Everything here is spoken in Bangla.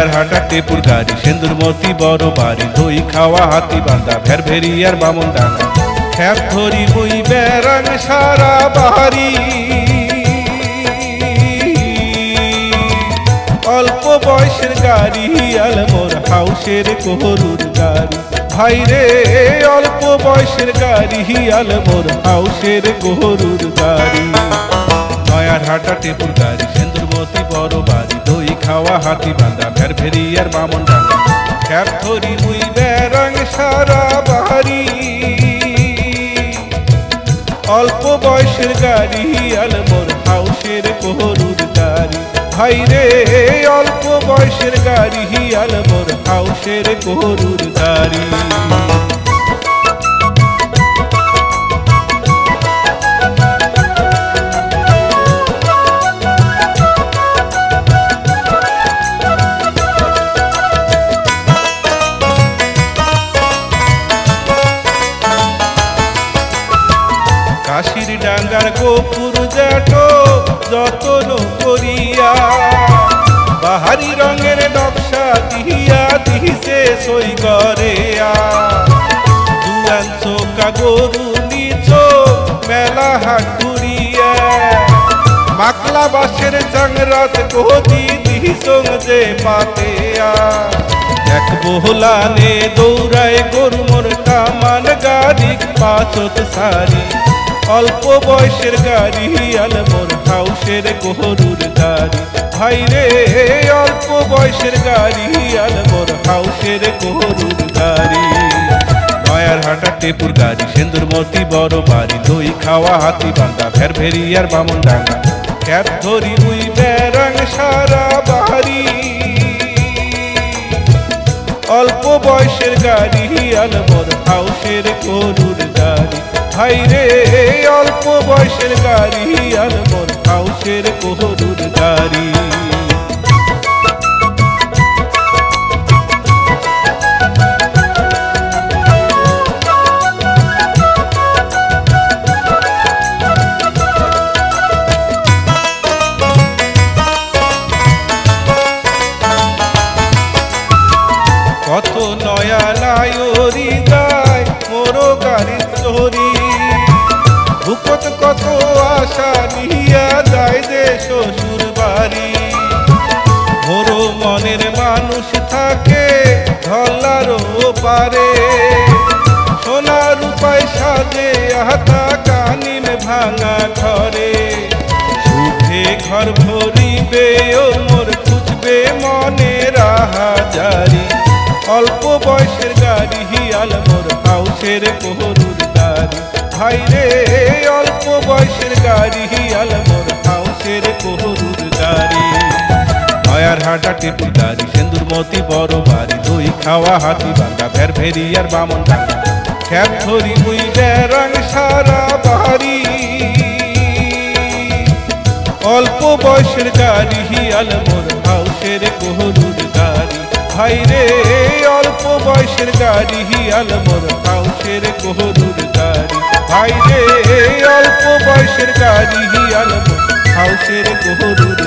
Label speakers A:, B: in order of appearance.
A: নয়ার হাটা টেপুর গাড়ি সেন্দুরমতি বড় বাড়ি দই খাওয়া হাতি বান্ধা ভের ভেরিয়ার বামন ডাঙ্গা খ্যাপ ধরি বই বেড়াং সারা বাহারি অল্প বয়সের গাড়ি আলমোর হাউসের গরুর গাড়ি ভাই রে অল্প বয়সের গাড়ি আলমোর হাউসের গরুর গাড়ি নয়ার হাটা টেপুর গাড়ি সেন্দুরমতি বড় বাড়ি দই খাওয়া হাতি বান্ধা ভের ভেরিয়ার বামন ডাঙ্গা খ্যাপ ধরি বই বেড়াং সারা বাহারি অল্প বয়সের গাড়ি আলমোর হাউসের গরুর গাড়ি ভাই রে অল্প বয়সের গাড়ি আলমোর হাউসের গরুর গাড়ি কাশির ডাঙ্গার গোপুর জাটো যতন করিয়া বাহারি রঙের নকশা দিহিয়া দিহিছে সই করেয়া দুয়ান চোকা গরু নিচ মেলা হাট ঘুরিয়া মাকলা বাসের চাংরাত গদি দিহিসং যে পাতেয়া এক বহলানে দৌড়ায় গরু মোর কামান গাড়ি পাছত সারি অল্প বয়সের গাড়ি আলমোর হাউসের গরুর গাড়ি ভাই রে অল্প বয়সের গাড়ি আলমোর হাউসের গরুর গাড়ি নয়ার হাটা টেপুর গাড়ি সেন্দুরমতি বড় বাড়ি দই খাওয়া হাতি বান্ধা ভের ভেরিয়ার বামন ডাঙ্গা খ্যাপ ধরি উই বেড়াং সারা বাহারি অল্প বয়সের গাড়ি আলমোর হাউসের গরুর গাড়ি ভাই রে অল্প বয়সের গাড়ি আলমোর হাউসের গরুর গাড়ি কত নয়া নায়রি যায় মোর গাড়ির চোরি ভুকত কত আশা নিয়া যায় যে শ্বশুর বাড়ি মোর মনের মানুষ থাকে ধল্লারও পারে সোনা রূপায় সাজে আহতা কানিম ভাঙা ঘরে সুখে ঘর ভরিবে ও মোর খুঁজবে মনে রাহা জারি অল্প বয়সের গাড়ি আলমোর হাউসের গরুর গাড়ি ভাই রে অল্প বয়সের গাড়ি আলমোর হাউসের গরুর গাড়ি নয়ার হাটা টেপুর গাড়ি সেন্দুরমতি বড় বাড়ি দই খাওয়া হাতি বান্ধা ভের ভেরিয়ার বামন ডাঙ্গা খ্যাপ ধরি উই বেড়াং সারা বাহারি অল্প বয়সের গাড়ি আলমোর হাউসের গরুর গাড়ি ভাই রে অল্প বয়সের গাড়ি আলমোর হাউসের গরুর গাড়ি ভাই রে অল্প বয়সের গাড়ি আলমোর হাউসের গরুর